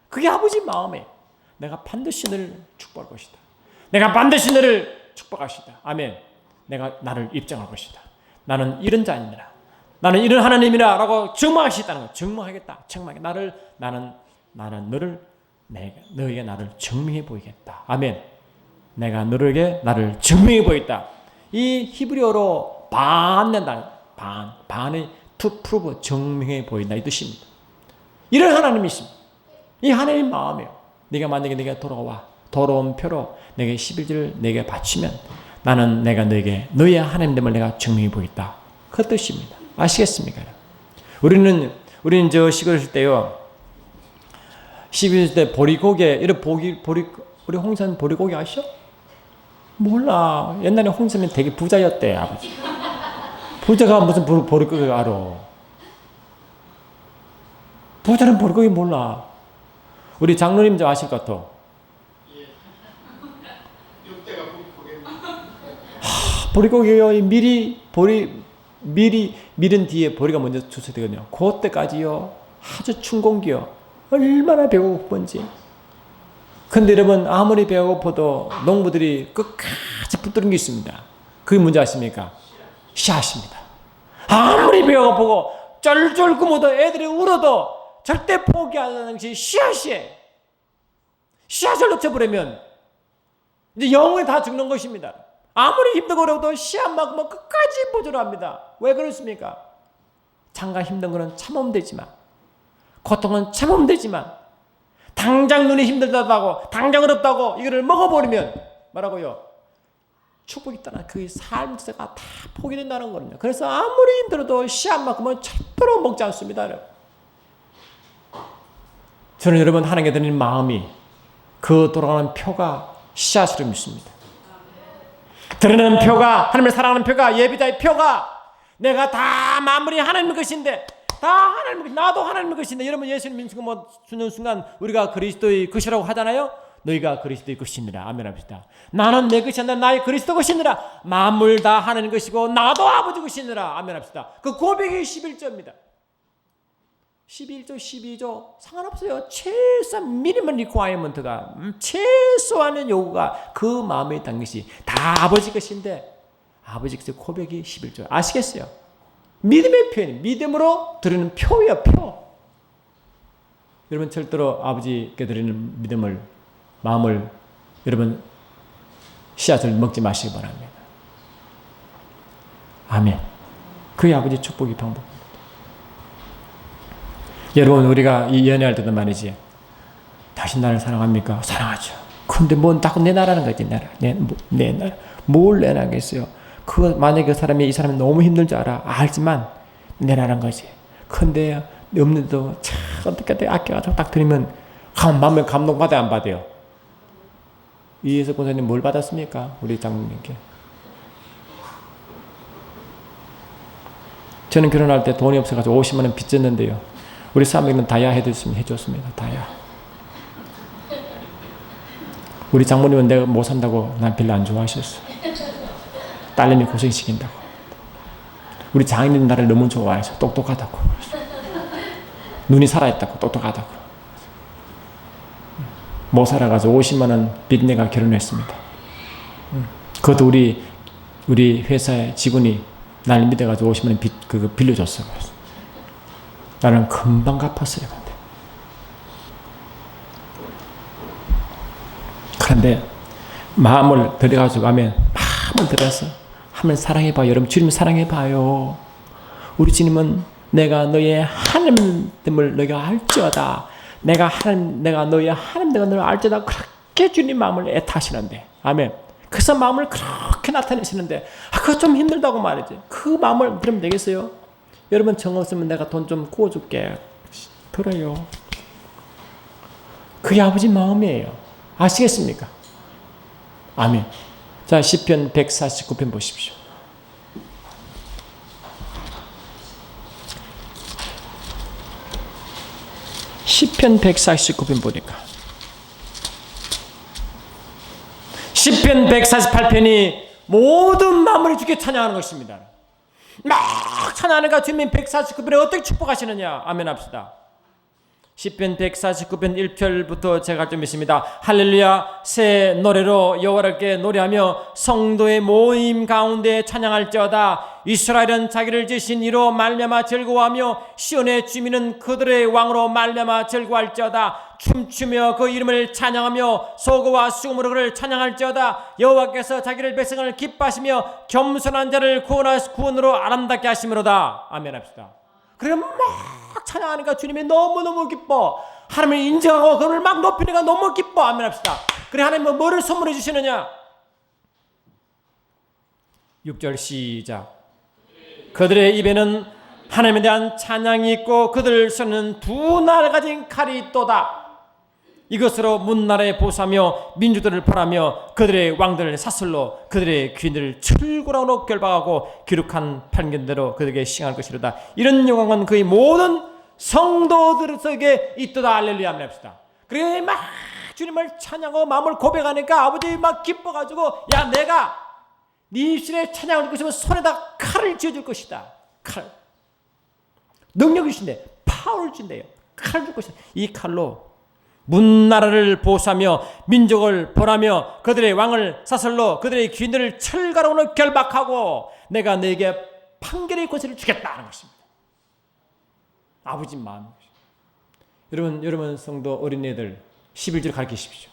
그게 아버지 마음에 내가 반드시 너를 축복할 것이다. 내가 반드시 너를 축복할 것이다. 아멘. 내가 나를 입증할 것이다. 나는 이런 자입니다. 나는 이런 하나님이라 라고 증명할 수 있다는 거. 증명하겠다. 증명하겠다. 나는 너에게 나를 증명해 보이겠다. 아멘. 내가 너에게 나를 증명해 보이겠다. 이 히브리어로 반낸다. 반의 to prove 증명해 보인다. 이 뜻입니다. 이런 하나님이십니다. 이 하나님 마음이에요. 네가 만약에 내게 돌아온 표로 내게 11조를 내게 바치면 나는 내가 너에게 너의 하나님됨을 내가 증명해 보겠다. 그 뜻입니다. 아시겠습니까? 우리는 저 시골 있을 때요. 11조 때 보리고개 이런 우리 홍선 보리고개 아시죠? 몰라. 옛날에 홍선이 되게 부자였대. 아버지. 부자가 무슨 보리고개 알아? 부자는 보리고개 몰라. 우리 장로님도 아실 것 같아. 보리고기요. 미리 밀은 뒤에 보리가 먼저 추수되거든요. 그때까지요. 아주 춘공기요. 얼마나 배고픈지. 근데 여러분 아무리 배고파도 농부들이 끝까지 붙드는 게 있습니다. 그게 뭔지 아십니까? 씨앗입니다. 아무리 배고프고 쫄쫄 굶어도 애들이 울어도 절대 포기하지 않는 것이 씨앗이에요. 씨앗을 놓쳐버리면 이제 영원히 다 죽는 것입니다. 아무리 힘들고 어려워도 씨앗만큼은 끝까지 보존합니다. 왜 그렇습니까? 잠깐 힘든 거는 참으면 되지만 고통은 참으면 되지만 당장 눈이 힘들다고 당장 어렵다고 이거를 먹어버리면 뭐라고요? 축복이 떠나 그 삶 자체가 다 포기된다는 거거든요. 그래서 아무리 힘들어도 씨앗만큼은 절대로 먹지 않습니다. 저는 여러분 하나님께 드리는 마음이 그 돌아가는 표가 씨앗으로 믿습니다. 드러내는 표가 하나님을 사랑하는 표가 예비자의 표가 내가 다 만물이 하나님의 것인데 다 하나님의 것 나도 하나님의 것인데 여러분 예수님 믿는 순간 우리가 그리스도의 것이라고 하잖아요. 너희가 그리스도의 것이니라. 아멘 합시다. 나는 내 것이 아니라 나의 그리스도 것이니라. 만물 다 하나님 것이고 나도 아버지 것이니라. 아멘 합시다. 그 고백이 11조입니다. 11조, 12조 상관없어요. 최소한 미니멀 리퀘어먼트가 최소한의 요구가 그 마음에 담긴 것이 다 아버지 것인데 아버지 것의 고백이 11조. 아시겠어요? 믿음의 표현, 믿음으로 드리는 표예요. 표. 여러분 절대로 아버지께 드리는 믿음을 마음을 여러분 씨앗을 먹지 마시기 바랍니다. 아멘. 그의 아버지 축복이 방법. 여러분, 우리가 이 연애할 때도 말이지, 당신 나를 사랑합니까? 사랑하죠. 근데 뭔 자꾸 내 나라는 거지. 내 나라. 뭘 내나겠어요. 그거 만약에 그 사람이 이 사람이 너무 힘든 줄 알지만 내라는 거지. 근데 없는데도 참 어떻게 아껴가지고 딱 드리면 마음에 감동받아야 안 받아요? 이혜석 권사님 뭘 받았습니까? 우리 장모님께. 저는 결혼할 때 돈이 없어가지고 50만 원 빚졌는데요. 우리 사모님은 다야 해줬습니다. 다야. 우리 장모님은 내가 못 산다고 난 별로 안 좋아하셨어. 딸내미 고생시킨다고. 우리 장인은 나를 너무 좋아해서 똑똑하다고. 눈이 살아있다고, 똑똑하다고. 못 살아가지고 50만 원 빚내가 결혼했습니다. 그것도 우리 회사의 직원이 날 믿어가지고 50만 원 그거 빌려줬어. 나는 금방 갚았어요. 그런데 마음을 들여가지고 하면 마음을 들여서 하면 사랑해봐요. 여러분, 주님 사랑해봐요. 우리 주님은 내가 너의 하나님됨을 너희가 알지어다. 내가 너의 하나님됨을 너희가 알지어다. 그렇게 주님 마음을 애타시는데, 아멘. 그래서 마음을 그렇게 나타내시는데, 그거 좀 힘들다고 말이지. 그 마음을 들으면 되겠어요? 여러분, 정 없으면 내가 돈 좀 구워줄게. 들어요. 그게 아버지 마음이에요. 아시겠습니까? 아멘. 자, 시편 149편 보십시오. 시편 149편 보니까 시편 148편이 모든 마음을 주께 찬양하는 것입니다. 막 찬양하니까 주님 149편에 어떻게 축복하시느냐. 아멘 합시다. 시편 149편 1절부터 제가 좀 있습니다. 할렐루야, 새 노래로 여호와께 노래하며 성도의 모임 가운데 찬양할지어다. 이스라엘은 자기를 지신 이로 말미암아 즐거워하며 시온의 주민은 그들의 왕으로 말미암아 즐거워할지어다. 춤추며 그 이름을 찬양하며 소고와 수금으로 그를 찬양할지어다. 여호와께서 자기를 백성을 기뻐하시며 겸손한 자를 구원으로 아름답게 하심으로다. 아멘 합시다. 그래 막 찬양하니까 주님이 너무너무 기뻐. 하나님을 인정하고 그를 막 높이니까 너무 기뻐. 아멘 합시다. 그래 하나님은 뭐를 선물해 주시느냐. 6절 시작. 그들의 입에는 하나님에 대한 찬양이 있고 그들 손에는 두 날 가진 칼이 있도다. 이것으로 문나라에 보사하며 민주들을 벌하며 그들의 왕들을 사슬로 그들의 귀인들을 철구라로 결박하고 기록한 판결대로 그들에게 시행할 것이로다. 이런 영광은 그의 모든 성도들에게 있도다. 할렐루야 합시다. 그래 막 주님을 찬양하고 마음을 고백하니까 아버지 막 기뻐가지고 야 내가 네 입술에 찬양을 듣고 있으면 손에다 칼을 쥐어줄 것이다. 칼. 능력이 주신대. 파워를 준대요. 칼을 줄 것이다. 이 칼로 문나라를 보수하며 민족을 벌하며 그들의 왕을 사슬로 그들의 귀인들을 철가루로 결박하고 내가 너에게 판결의 권세를 주겠다는 것입니다. 아버지 마음. 여러분 성도 어린애들 11절 가르치십시오.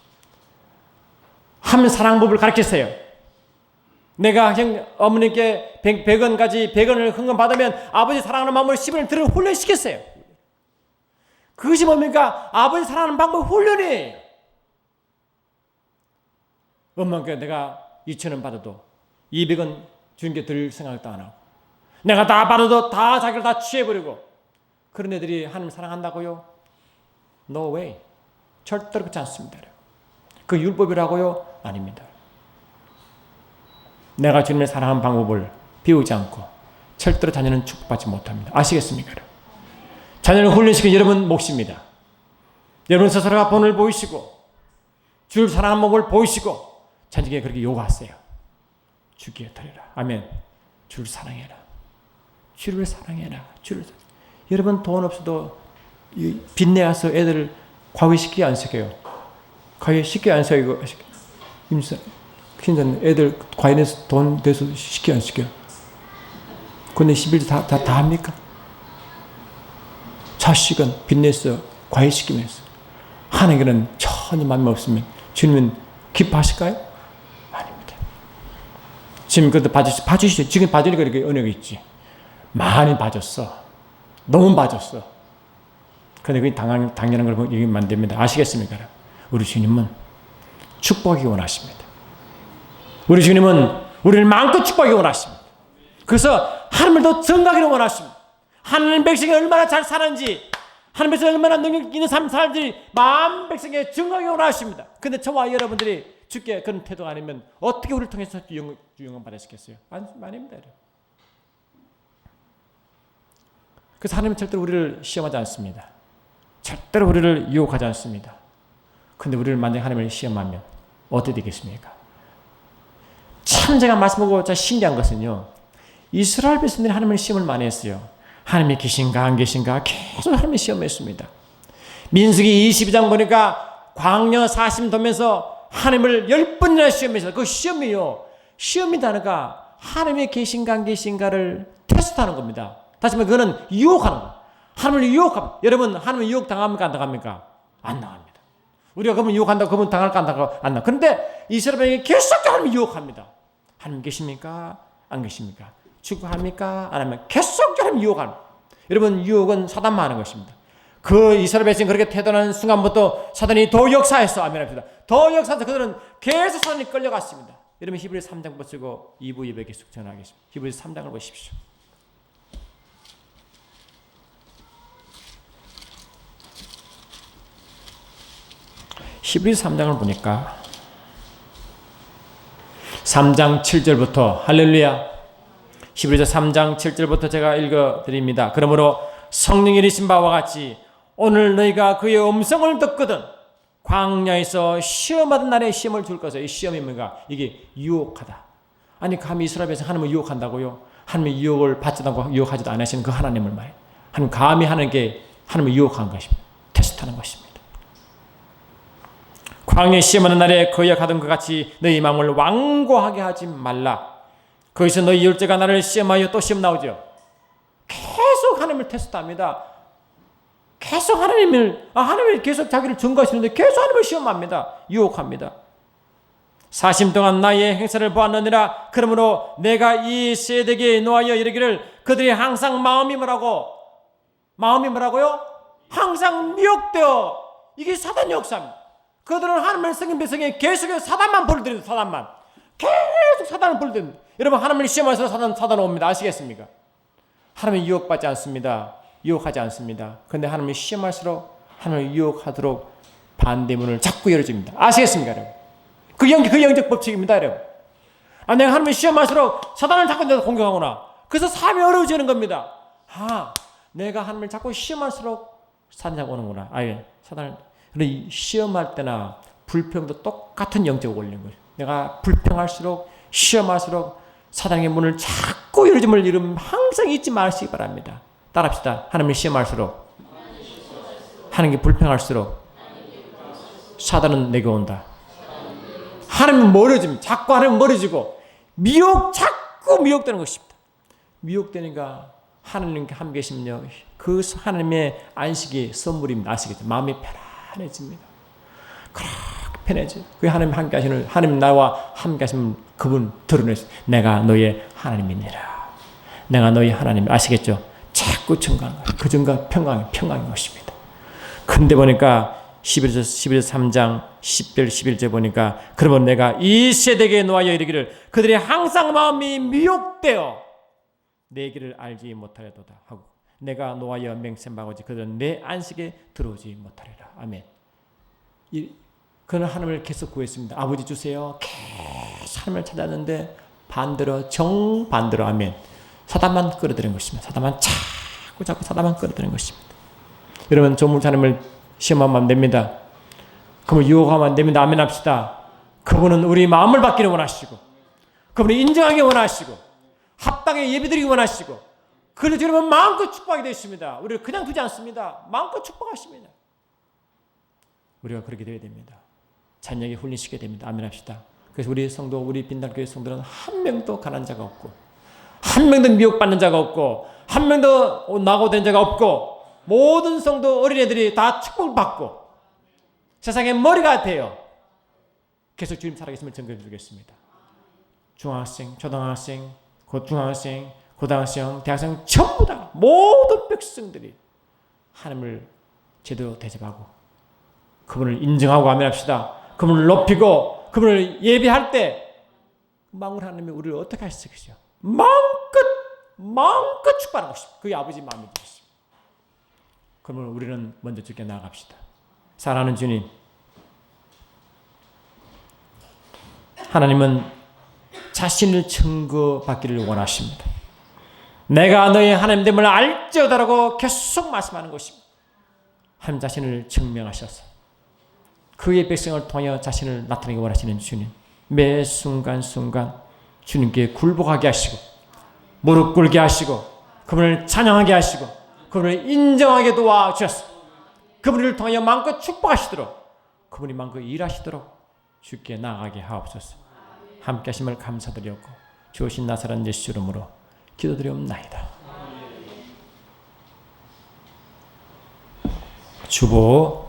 한 사랑법을 가르치세요. 내가 어머니께 100원을 헌금 받으면 아버지 사랑하는 마음으로 10원을 들어 훈련시켰어요. 그것이 뭡니까? 아버지 사랑하는 방법 훈련이에요. 엄마께 내가 2,000원 받아도 200원 준 게 들 생각도 안 하고 내가 다 받아도 다 자기를 다 취해버리고 그런 애들이 하나님 사랑한다고요? No way. 절대로 그렇지 않습니다. 그 율법이라고요? 아닙니다. 내가 주님을 사랑하는 방법을 배우지 않고 절대로 자녀는 축복받지 못합니다. 아시겠습니까? 자녀를 훈련시킨 여러분 몫입니다. 여러분 스스로가 본을 보이시고 주를 사랑하는 법을 보이시고 자녀에게 그렇게 요구하세요. 주기에 드리라. 아멘. 주를 사랑해라. 주를 사랑해라. 여러분 돈 없어도 빚내서 애들을 과외시키게 안 시켜요. 과외시키게 안 시켜요. 김선 애들 과외내서 돈 내서 시켜 안 시켜요. 근데 11조 다 합니까? 자식은 빚내서 과외시키면서 하나님께는 전혀 마음이 없으면 주님은 기뻐하실까요? 아닙니다. 지금 그것도 봐주시죠. 지금 봐주니까 이렇게 은혜가 있지. 많이 봐줬어. 너무 봐줬어. 그런데 그게 당연한 걸 얘기하면 안 됩니다. 아시겠습니까? 우리 주님은 축복하기 원하십니다. 우리 주님은 우리를 마음껏 축복하기 원하십니다. 그래서 하나님을 더 증가하기를 원하십니다. 하나님 백성이 얼마나 잘 사는지, 하나님 백성이 얼마나 능력 있는 삶을 살지 마음 백성에 증가하기 원하십니다. 그런데 저와 여러분들이 주께 그런 태도가 아니면 어떻게 우리를 통해서 유용을 받으시겠어요? 아닙니다. 그래서 하나님은 절대로 우리를 시험하지 않습니다. 절대로 우리를 유혹하지 않습니다. 그런데 우리를 만약 하나님을 시험하면 어떻게 되겠습니까? 참 제가 말씀하고 신기한 것은요, 이스라엘 백성들이 하나님을 시험을 많이 했어요. 하나님이 계신가 안 계신가 계속 하나님을 시험했습니다. 민수기 22장 보니까 광야 40년 돌면서 하나님을 10번이나 시험했어요. 그 시험이요, 시험이다니까 하나님이 계신가 안 계신가를 테스트하는 겁니다. 다시 말해 그거는 유혹하는 거예요. 하나님을 유혹합니다. 여러분, 하나님을 유혹 당합니까 안 당합니까? 안 당합니다. 우리가 그러면 유혹한다고 그러면 당할까 안 당할까? 안 당합니다. 그런데 이스라엘에게 계속적으로 하나님 유혹합니다. 하나님 계십니까? 안 계십니까? 축복합니까? 안 하면 계속적으로 유혹합니다. 여러분, 유혹은 사단만 하는 것입니다. 그 이스라엘 백성이 그렇게 태도하는 순간부터 사단이 더 역사했어. 아멘합시다. 더 역사해서 그들은 계속 사단이 끌려갔습니다. 여러분, 히브리서 3장 보시고 2부 200 계속 전하겠습니다. 히브리서 3장을 보십시오. 히브리서 3장을 보니까 3장 7절부터 할렐루야, 히브리서 3장 7절부터 제가 읽어드립니다. 그러므로 성령이 이르신 바와 같이 오늘 너희가 그의 음성을 듣거든 광야에서 시험하던 날에 시험을 줄 것이다. 이 시험이 뭔가? 이게 유혹하다. 아니 감히 이스라엘에서 하나님을 유혹한다고요? 하나님의 유혹을 받지도 않고 유혹하지도 않으시는 그 하나님을 말해요. 하나님 감히 하는 게 하나님을 유혹한 것입니다. 테스트하는 것입니다. 광야에 시험하는 날에 거역하던 것 같이 너희 마음을 완고하게 하지 말라. 거기서 너희 열째가 나를 시험하여 또 시험 나오죠. 계속 하나님을 테스트합니다. 계속 하나님이 계속 자기를 증거하시는데 계속 하나님을 시험합니다. 유혹합니다. 40년 동안 나의 행사를 보았느니라. 그러므로 내가 이 세대에 노하여 이르기를 그들이 항상 마음이 뭐라고요? 항상 미혹되어, 이게 사단의 역사입니다. 그들은 하나님의 성인 백성에 계속해서 사단만 벌들입니다. 사단만. 계속 사단을 벌들입니다. 여러분, 하나님을 시험해서 사단 옵니다. 아시겠습니까? 하나님을 유혹받지 않습니다. 유혹하지 않습니다. 그런데 하나님을 시험할수록 하나님을 유혹하도록 반대문을 자꾸 열어줍니다. 아시겠습니까, 여러분? 그 영적 법칙입니다, 여러분. 내가 하나님을 시험할수록 사단을 자꾸 내가 공격하구나. 그래서 삶이 어려워지는 겁니다. 내가 하나님을 자꾸 시험할수록 사단이 오는구나. 사단을. 그런데 시험할 때나 불평도 똑같은 영적 원리인 거예요. 내가 불평할수록, 시험할수록 사단의 문을 자꾸 열어줌을 이름 항상 잊지 마시기 바랍니다. 따라합시다. 하나님을 시험할수록, 하나님께 불평할수록 사단은 내게 온다. 하나님은 멀어집니다. 자꾸 하나님은 멀어지고 자꾸 미혹되는 것입니다. 미혹되니까 하나님께 함께 계시면요, 그 하나님의 안식이 선물입니다. 아시겠죠? 마음이 편안해집니다. 그렇게 편해져요. 그 하나님 함께 하시는, 하나님 나와 함께 하시는 그분 드러내서 내가 너의 하나님이니라. 내가 너의 하나님. 아시겠죠? 자꾸 증가하는 거예요. 그 증가 평강인 것입니다. 근데 보니까 11절 3장 10절 11절 보니까 그러면 내가 이 세대에 놓아여 이르기를 그들이 항상 마음이 미혹되어 내 길을 알지 못하려도다 하고 내가 놓아여 맹세하고지 그들은 내 안식에 들어오지 못하리라. 아멘. 그는 하나님을 계속 구했습니다. 아버지 주세요. 계속 하나님을 찾았는데 정반대로 아멘. 사단만 끌어들인 것입니다. 사단만 자꾸 사단만 끌어들인 것입니다. 여러분, 조물주 하나님을 시험하면 안 됩니다. 그분을 유혹하면 안 됩니다. 아멘 합시다. 그분은 우리 마음을 받기를 원하시고 그분을 인정하기 원하시고 합당에 예배드리기 원하시고 그래서 여러분 마음껏 축복하게 되십니다. 우리를 그냥 두지 않습니다. 마음껏 축복하십니다. 우리가 그렇게 되어야 됩니다. 자녀에게 훈련시켜야 됩니다. 아멘 합시다. 그래서 우리 성도, 우리 빈달교회 성도는 한 명도 가난한 자가 없고 한 명도 미혹받는 자가 없고 한 명도 낙오된 자가 없고 모든 성도 어린애들이 다 축복을 받고 세상의 머리가 돼요. 계속 주님 살아계심을 증거해 주겠습니다. 중학생, 초등학생, 중학생, 고등학생, 대학생 전부 다 모든 백성들이 하나님을 제대로 대접하고 그분을 인정하고 아멘합시다. 그분을 높이고 그분을 예배할 때 망울 하나님이 우리를 어떻게 하시겠어요? 마음껏 축복하는 것입니다. 그게 아버지 마음이 되었습니다. 그러면 우리는 먼저 주께 나아갑시다. 사랑하는 주님, 하나님은 자신을 증거받기를 원하십니다. 내가 너의 하나님됨을 알지어다라고 계속 말씀하는 것입니다. 하나님 자신을 증명하셔서 그의 백성을 통하여 자신을 나타내기 원하시는 주님, 매 순간순간 주님께 굴복하게 하시고 무릎 꿇게 하시고 그분을 찬양하게 하시고 그분을 인정하게 도와주셔서 그분을 통하여 마음껏 축복하시도록 그분이 마음껏 일하시도록 주께 나아가게 하옵소서. 함께 하심을 감사드렸고 주오신 나사렛 예수 이름으로 기도드리옵나이다. 주보